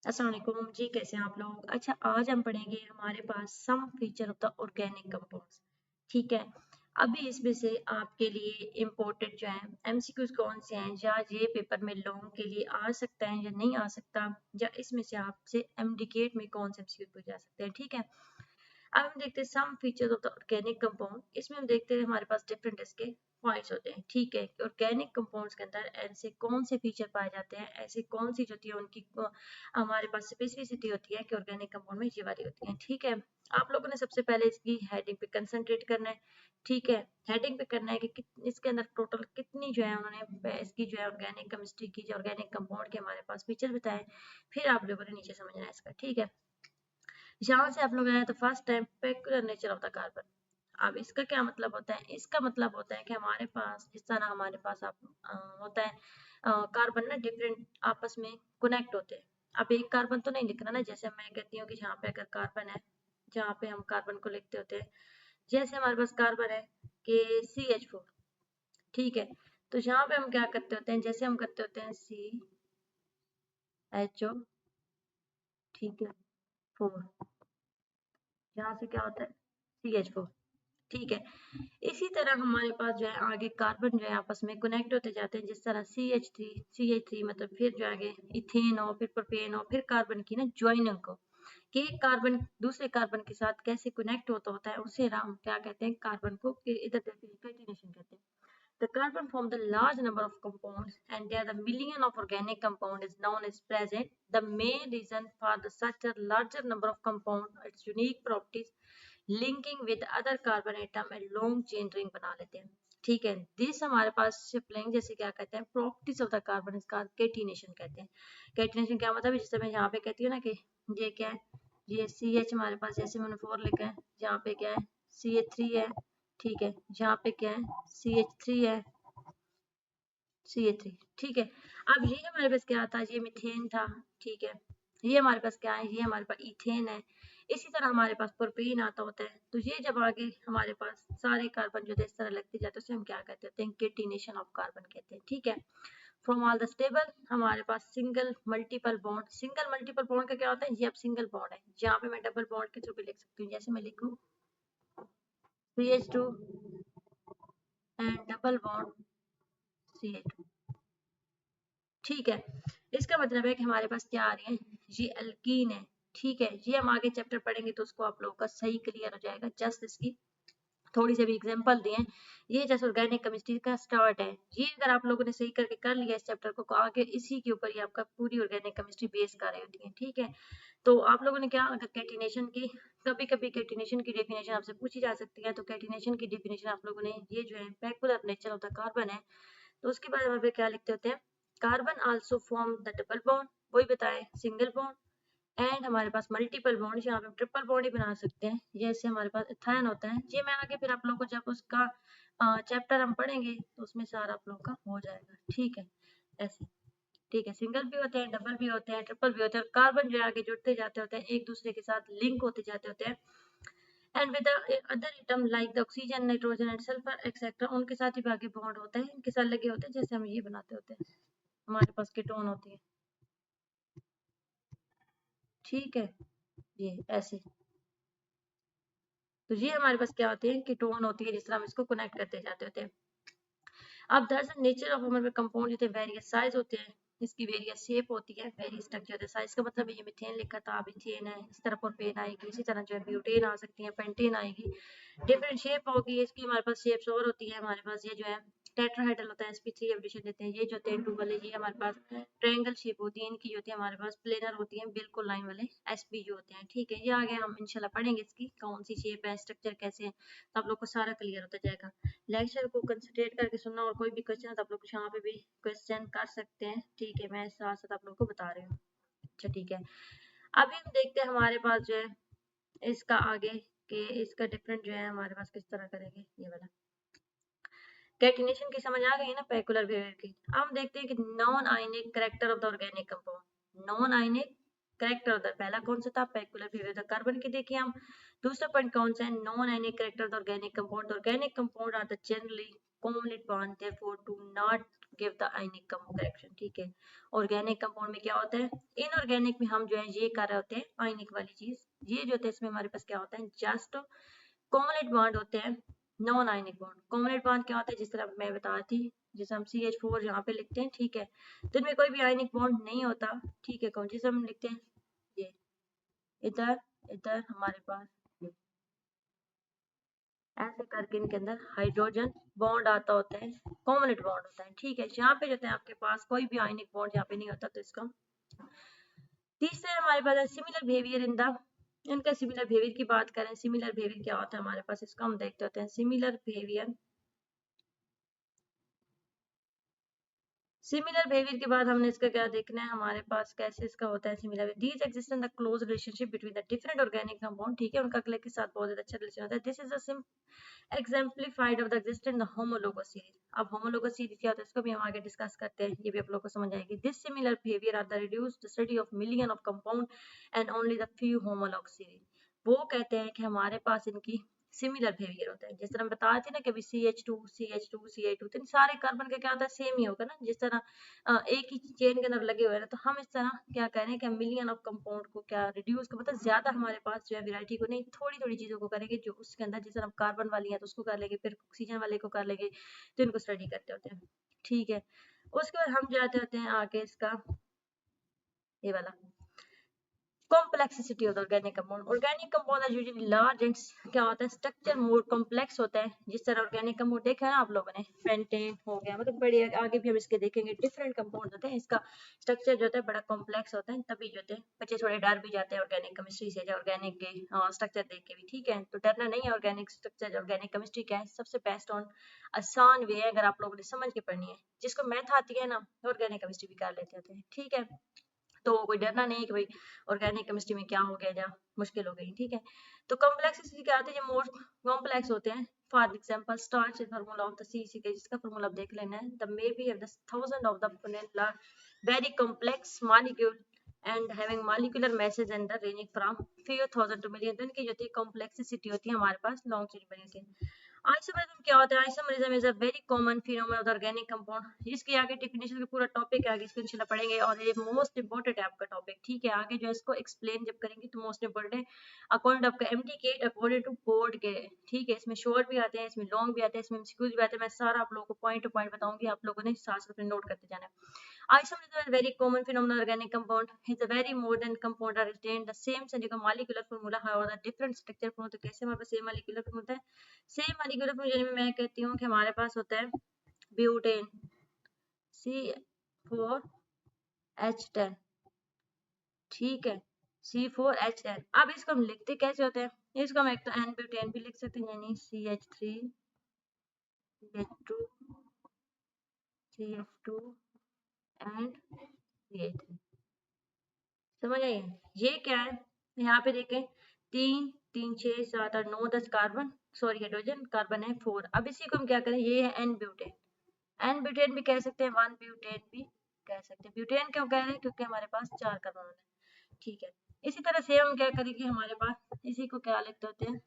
अस्सलाम वालेकुम जी, कैसे हैं आप लोग। अच्छा, आज हम पढ़ेंगे हमारे पास some feature of the organic compounds. ठीक है, अभी इसमें से आपके लिए इम्पोर्टेंट जो है एमसीक्यूज कौन से हैं, या ये पेपर में लोगों के लिए आ सकता है या नहीं आ सकता, या इसमें से आपसे एमडीकेट में कौन से एमसीक्यू पूछे जा सकते हैं। ठीक है, अब हम देखते हैं some features of the organic compound. इसमें हम देखते हैं हमारे पास डिफरेंट इसके पॉइंट्स होते हैं। ठीक है, ऑर्गेनिक कंपाउंड्स के अंदर ऐसे कौन से फीचर पाए जाते हैं, ऐसे कौन सी जो होती है उनकी हमारे पास स्पेसिफिसिटी होती है कि ऑर्गेनिक कंपाउंड में ये वाली होती है। ठीक है, आप लोगों ने सबसे पहले इसकी हेडिंग पे कंसंट्रेट करना है। ठीक है, हेडिंग पे करना है कि इसके अंदर टोटल कितनी जो है उन्होंने इसकी जो है ऑर्गेनिक केमिस्ट्री की जो ऑर्गेनिक कंपाउंड के हमारे पास फीचर बताए, फिर आप लोगों ने नीचे समझना है इसका। ठीक है, यहाँ से आप लोग आए तो first time peculiar nature of the carbon. अब इसका क्या मतलब होता है, इसका मतलब होता है कि हमारे पास इस तरह हमारे पास होता है कार्बन ना डिफरेंट आपस में कनेक्ट होते हैं। अब एक कार्बन तो नहीं लिखना ना, जैसे मैं कहती हूँ कि जहाँ पे अगर कार्बन है, जहाँ पे हम कार्बन को लिखते होते हैं, जैसे हमारे पास कार्बन है कि CH4। ठीक है, तो यहाँ पे हम क्या करते होते हैं, जैसे हम करते होते हैं CHO। ठीक है, 4, यहाँ से क्या होता है CH4। ठीक है, इसी तरह हमारे पास जो है आगे कार्बन जो है आपस में कनेक्ट होते जाते हैं, जिस तरह CH3 मतलब फिर जो आगे इथेन हो, फिर प्रोपेन हो, फिर कार्बन की ना ज्वाइनिंग को, कि एक कार्बन दूसरे कार्बन के साथ कैसे कनेक्ट होता है, उसे हम क्या कहते हैं, कार्बन को इधर कैटिनेशन कहते हैं। The carbon form the large number of compounds, and there the million of organic compound is known as present. The main reason for the such a larger number of compound, its unique properties, linking with other carbon atom and long chain ring बना लेते हैं। ठीक है, this हमारे पास शिफ्टलिंग जैसे क्या कहते हैं, प्रॉपर्टीज ऑफ द कार्बन, इसका केटिनेशन कहते हैं। केटिनेशन क्या मतलब है, जैसे मैं यहाँ पे कहती हूँ ना कि ये क्या है, ये CH हमारे पास जैसे मैंने 4 लिखा है, यहाँ पे क्या है CH3 है। ठीक है, यहाँ पे क्या है CH3 है, CH3। ठीक है, अब ये हमारे पास क्या था, ये मीथेन था। ठीक है, ये हमारे पास क्या है, ये हमारे पास इथेन है। इसी तरह हमारे पास प्रोपेन आता होता है। तो ये जब आगे हमारे पास सारे कार्बन जो इस तरह लगते जाते हैं, उसे हम क्या कहते हैं, केटिनेशन ऑफ कार्बन कहते हैं। ठीक है, फ्रॉम ऑल द स्टेबल हमारे पास single multiple bond. Single multiple bond का क्या होता है, ये अब सिंगल बॉन्ड है, जहाँ पे मैं डबल बॉन्ड के थ्रू भी लिख सकती हूँ, जैसे मैं लिखूँ CH2 and double bond CH2। ठीक है, इसका मतलब है कि हमारे पास क्या आ रही है, ये अल्कीन है। ठीक है, ये हम आगे चैप्टर पढ़ेंगे तो उसको आप लोगों का सही क्लियर हो जाएगा। जस्ट इसकी थोड़ी सी भी एग्जांपल दिए हैं, ये जैसे ऑर्गेनिक केमिस्ट्री का स्टार्ट है। ये अगर आप लोगों ने सही करके कर लिया इस चैप्टर को, आगे इसी के ऊपर ही आपका पूरी ऑर्गेनिक केमिस्ट्री बेस कर रही होती है। ठीक है, तो आप लोगों ने क्या, अगर कैटिनेशन की कभी कभी कैटिनेशन की डेफिनेशन आपसे पूछी जा सकती है, तो कैटिनेशन की डेफिनेशन आप लोगों ने, ये जो है peculiar nature of the carbon है, तो उसके बाद हम क्या लिखते होते हैं, carbon also form the double bond, वही बताए सिंगल बॉन्ड, एंड हमारे पास मल्टीपल बॉन्ड, यहाँ पे हम ट्रिपल बॉन्ड ही बना सकते हैं, जैसे हमारे पास इथाइन होता है। ये मैं आगे फिर आप लोगों को जब उसका चैप्टर हम पढ़ेंगे तो उसमें सारा आप लोगों का हो जाएगा। ठीक है, ऐसे। ठीक है, सिंगल भी होते हैं, डबल भी होते हैं, ट्रिपल भी होते हैं, और कार्बन जो है आगे जुड़ते जाते होते हैं, एक दूसरे के साथ लिंक होते जाते होते हैं, and with other atom like the oxygen, nitrogen and sulphur etcetera, उनके साथ भी आगे बॉन्ड होता है, इनके साथ लगे होते हैं, जैसे हम ये बनाते होते हैं, हमारे पास कीटोन होती है। ठीक है, ये ऐसे, तो ये हमारे पास क्या होती है, कीटोन होती है, जिस तरह हम इसको कनेक्ट करते जाते होते हैं। अब दरअसल नेचर ऑफ हमारे कंपाउंड होते हैं, वेरियस साइज होते हैं, इसकी वेरियस शेप होती है, वेरियस स्ट्रक्चर होता है। साइज का मतलब ये मीथेन लिखा था, अब इथेन है, इस तरह प्रोपेन आएगी, इसी तरह जो है ब्यूटेन आ सकती है, पेंटेन आएगी, डिफरेंट शेप होगी इसकी। हमारे पास शेप्स और होती है, हमारे पास ये जो है टेट्राहेड्रल होता है, sp3 एडिशन देते हैं। ये जो होते हैं टू वाले, ये हमारे पास ट्रायंगल शेप होती है, इनकी जो होती है हमारे पास प्लेनर होती है, बिल्कुल लाइन वाले sp जो होते हैं। ठीक है, ये आगे हम इंशाल्लाह पढ़ेंगे इसकी कौन सी शेप है, स्ट्रक्चर कैसे है, तो आप लोग को सारा क्लियर होता जाएगा। लेक्चर को कंसंट्रेट करके सुनना, और कोई भी क्वेश्चन है तो आप लोग यहाँ पे भी क्वेश्चन कर सकते हैं। ठीक है, मैं साथ साथ आप लोग को बता रही हूँ। अच्छा, ठीक है, अभी हम देखते हैं हमारे पास जो है इसका आगे कि इसका डिफरेंट जो है हमारे पास किस तरह करेंगे, ये वाला कैटिनेशन की समझ आ गई है ना, पेकुलर बिहेवियर की। अब हम देखते हैं कि non ionic character of the organic compound. Non ionic character of the, पहला कौन सा था, पेकुलर बिहेवियर द कार्बन की देखिए हम। दूसरा पॉइंट कौन सा है, non ionic character of the organic compound. Organic compound are the generally covalent bond, therefore do not give the ionic correction. ठीक है, ऑर्गेनिक कंपाउंड में क्या होता है, इनऑर्गेनिक में हम जो है ये कर रहे होते हैं आयनिक वाली चीज, ये जो होता है इसमें हमारे पास क्या होता है, जस्ट कोवलेंट बॉन्ड होते हैं, non ionic bond. Covalent bond क्या होता है, जिस तरह मैं बता थी, जैसे हम CH4 यहाँ पे लिखते हैं, ठीक है, तो इनमें कोई भी आयनिक बॉन्ड नहीं होता, ठीक है, कौन जिसे हम लिखते हैं ये, इधर इधर हमारे पास ऐसे करके इनके अंदर हाइड्रोजन बॉन्ड आता होता है, कोवलेंट बॉन्ड होता है। ठीक है, यहाँ पे जो है आपके पास कोई भी आयनिक बॉन्ड यहाँ पे नहीं होता, तो इसका तीसरा हमारे पास है सिमिलर बिहेवियर इन द, इनका सिमिलर बिहेवियर की बात करें, सिमिलर बिहेवियर क्या होता है हमारे पास, इसको हम देखते होते हैं। सिमिलर बिहेवियर, सिमिलर बिहेवियर के बाद हमने इसका क्या देखना है, हमारे पास कैसे इसका होता है similar, these exist in the close relationship between the different organic compound. ठीक है, उनका अगले के साथ बहुत ज्यादा अच्छा रिलेशन होता है। This is a exemplified of the existence in the homologous series। अब homologous series क्या होता है, इसको भी हम आगे डिस्कस करते हैं, ये भी आप लोगों को समझ आएगी। This similar behavior are the reduced study of million of compound and only the few homologous series। वो कहते हैं कि हमारे पास इनकी सिमिलर बिहेवियर होता है, जिस तरह हम बता रहे थे ना कि अभी CH2 CH2 CH2, तो इन सारे कार्बन का क्या होता है, सेम ही होगा ना, जिस तरह एक ही चेन के अंदर लगे हुए हैं, तो हम इस तरह क्या कह रहे हैं कि मिलियन ऑफ कंपाउंड को क्या रिड्यूस कर, मतलब ज्यादा हमारे पास जो है वैरायटी को नहीं, थोड़ी थोड़ी चीजों को करेंगे जो उसके अंदर, जिस तरह कार्बन वाली है तो उसको कर लेंगे, फिर ऑक्सीजन वाले को कर लेंगे, तो इनको स्टडी करते होते हैं। ठीक है, उसके बाद हम जाते होते हैं आगे इसका ये वाला complexity of organic compound. Organic compound are usually large and क्या होता है, स्ट्रक्चर मोर कॉम्प्लेक्स होता है, जिस तरह ऑर्गेनिक कंपाउंड देखा है ना आप लोगों ने, पेंटेन हो गया, मतलब बड़ी आगे भी हम इसके देखेंगे, डिफरेंट कंपाउंड होते हैं, इसका स्ट्रक्चर जो होता है बड़ा कॉम्प्लेक्स होता है, तभी जो होते हैं बच्चे थोड़े डर भी जाते हैं ऑर्गेनिक केमिस्ट्री से, या ऑर्गेनिक के स्ट्रक्चर देख के भी। ठीक है, तो डरना नहीं है, ऑर्गेनिक स्ट्रक्चर ऑर्गेनिक केमिस्ट्री क्या है, सबसे बेस्ट ऑन आसान वे है, अगर आप लोगों ने समझ के पढ़नी है, जिसको मैथ आती है ना ऑर्गेनिक केमिस्ट्री भी कर लेते होते हैं। ठीक है, तो कोई डरना नहीं कि भाई ऑर्गेनिक केमिस्ट्री में क्या हो गया या मुश्किल हो गई। ठीक है, तो कॉम्प्लेक्सिटी क्या आती है, जो मोर कॉम्प्लेक्स होते हैं, for example starch is formula of the C K, जिसका फार्मूला आप देख लेना है, the may be have the thousand of the very complex molecule and having molecular message and the ranging from few thousand to million, तो इनकी जो होती है कॉम्प्लेक्सिटी होती है हमारे पास लॉन्ग चेन बनी होती है। आइसोमेरिज्म क्या होता है, isomerism is a very common phenomena of the organic compound. इसके आगे डेफिनेशन का पूरा टॉपिक है, आगे इसको इंशाल्लाह पढ़ेंगे, और ये मोस्ट इंपॉर्टेंट है आपका टॉपिक। ठीक है, आगे जो है इसको एक्सप्लेन जब करेंगे तो मोस्ट इंपॉर्टेंट है अकॉर्डिंग टू आपका MTK अकॉर्डिंग टू बोर्ड के। ठीक है, इसमें शॉर्ट भी आते हैं, इसमें लॉन्ग भी आते हैं, इसमें MCQs भी आते हैं, मैं सारा आप लोगों को पॉइंट टू पॉइंट बताऊंगी, आप लोगों ने साथ साथ में नोट करते जाना है। Isomerism is a very common phenomenon of organic compound. It's a very more than compound are retained the same central molecular formula, however the different structure formula। तो कैसे हमारे पास सेम molecular formula होता है, same molecular formula यानी मैं कहती हूँ कि हमारे पास होता है ब्यूटेन C4H10। ठीक है, C4H10। अब इसको हम लिखते कैसे होते हैं, इसको हम एक तो N ब्यूटेन भी लिख सकते हैं, यानी CH3 CH2 CH2 and CH3। समझ आइए, ये क्या है, यहाँ पे देखें 3 3 6 7 8 9 10 कार्बन, सॉरी हाइड्रोजन, कार्बन है 4। अब इसी को हम क्या करें, ये है N ब्यूटेन, N ब्यूटेन भी कह सकते हैं, 1 ब्यूटेन भी कह सकते हैं। ब्यूटेन क्यों कह रहे हैं, क्योंकि हमारे पास 4 कार्बन है। ठीक है, इसी तरह से हम क्या करेंगे, हमारे पास इसी को क्या लिखते होते हैं,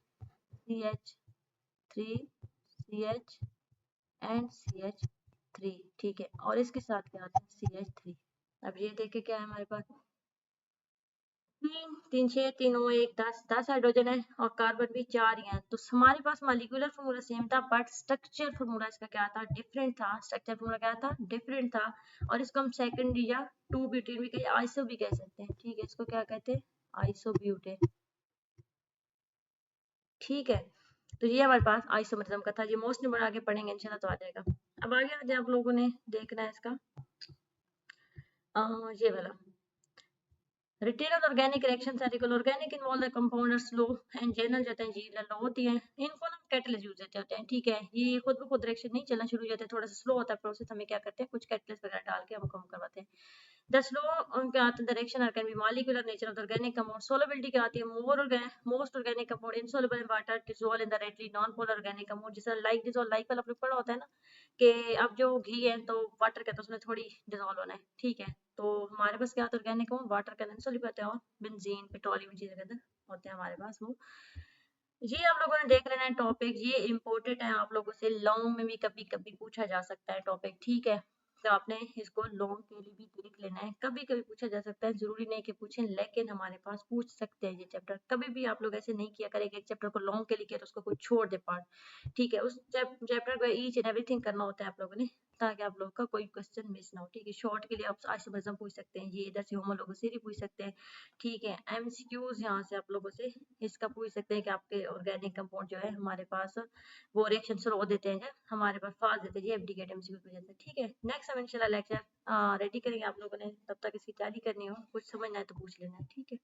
CH3 CH एंड CH3। ठीक है, और इसके साथ क्या आता है CH3। अब ये देखे क्या है हमारे पास, 3 3 6 3 9 1 10 हाइड्रोजन है, और कार्बन भी 4 ही है, तो हमारे पास मॉलिक्यूलर फार्मूला सेम था, बट स्ट्रक्चर फार्मूला इसका क्या था, डिफरेंट था। स्ट्रक्चर फार्मूला क्या था, डिफरेंट था, और इसको हम सेकेंडरी या 2 ब्यूटेन भी कह, आइसो भी कह सकते हैं। ठीक है, इसको क्या कहते हैं, आइसो ब्यूटेन। ठीक है, तो ये हमारे पास आइसोमेरिज्म का था, ये मोस्ट नंबर आगे पढ़ेंगे इंशाल्लाह तो आ जाएगा। अब आगे आज आप लोगों ने देखना है इसका ये वाला retail of organic reactions article, organic involve the compound are slow and general जो है जी लो होती है, इनको ना कैटलिस्ट यूज देते होते हैं। ठीक है, ये खुद ब खुद रिएक्शन नहीं चलना शुरू हो जाते हैं, थोड़ा सा स्लो होता है प्रोसेस, हमें क्या करते हैं कुछ कैटलिस्ट वगैरह डाल के हमको हम करवाते हैं। द स्लो क्या आता है, direction are can be molecular nature of the organic compound. Solubility क्या आती है, most organic compound insoluble in water, dissolve in the readily non polar organic compound. जैसे लाइक डिसॉल्व, लाइक वाला आपने पढ़ा होता है ना कि अब जो घी है तो वाटर का तो उसमें थोड़ी डिसॉल्व होना है। ठीक है, तो हमारे पास क्या होता है, ऑर्गेनिक कंपाउंड वाटर के अंदर सॉल्यूबल होते हैं, और बेंजीन पेट्रोलियम चीजों के अंदर होते हैं हमारे पास वो। ये आप लोगों ने देख लेना है टॉपिक, ये इम्पोर्टेंट है, आप लोगों से लॉन्ग में भी कभी कभी पूछा जा सकता है टॉपिक। ठीक है, तो आपने इसको लॉन्ग के लिए भी देख लेना है। कभी कभी पूछा जा सकता है, जरूरी नहीं कि पूछें, लेकिन हमारे पास पूछ सकते हैं ये चैप्टर। कभी भी आप लोग ऐसे नहीं किया करेंगे एक चैप्टर को लॉन्ग के लिए किया तो उसको कोई छोड़ दे पार्ट, ठीक है। उस चैप्टर को ईच एंड एवरीथिंग करना होता है आप लोगों ने, ताकि आप लोगों का कोई क्वेश्चन मिस ना हो, ठीक है। शॉर्ट के लिए आप आज से पूछ सकते हैं, ये इधर से होमोलॉगस थ्योरी पूछ सकते हैं, ठीक है। एमसीक्यूज यहाँ से आप लोगों से इसका पूछ सकते हैं कि आपके ऑर्गेनिक कंपाउंड जो है हमारे पास वो रिएक्शन स्लो देते हैं, हमारे पास फास्ट देते हैं, ये एफडीकेट एमसीक्यू की वजह से, ठीक है। नेक्स्ट हम इंशाल्लाह लेक्चर रेडी करेंगे आप लोगों ने, तब तक इसकी तैयारी करनी हो, कुछ समझना है तो पूछ लेना, ठीक है।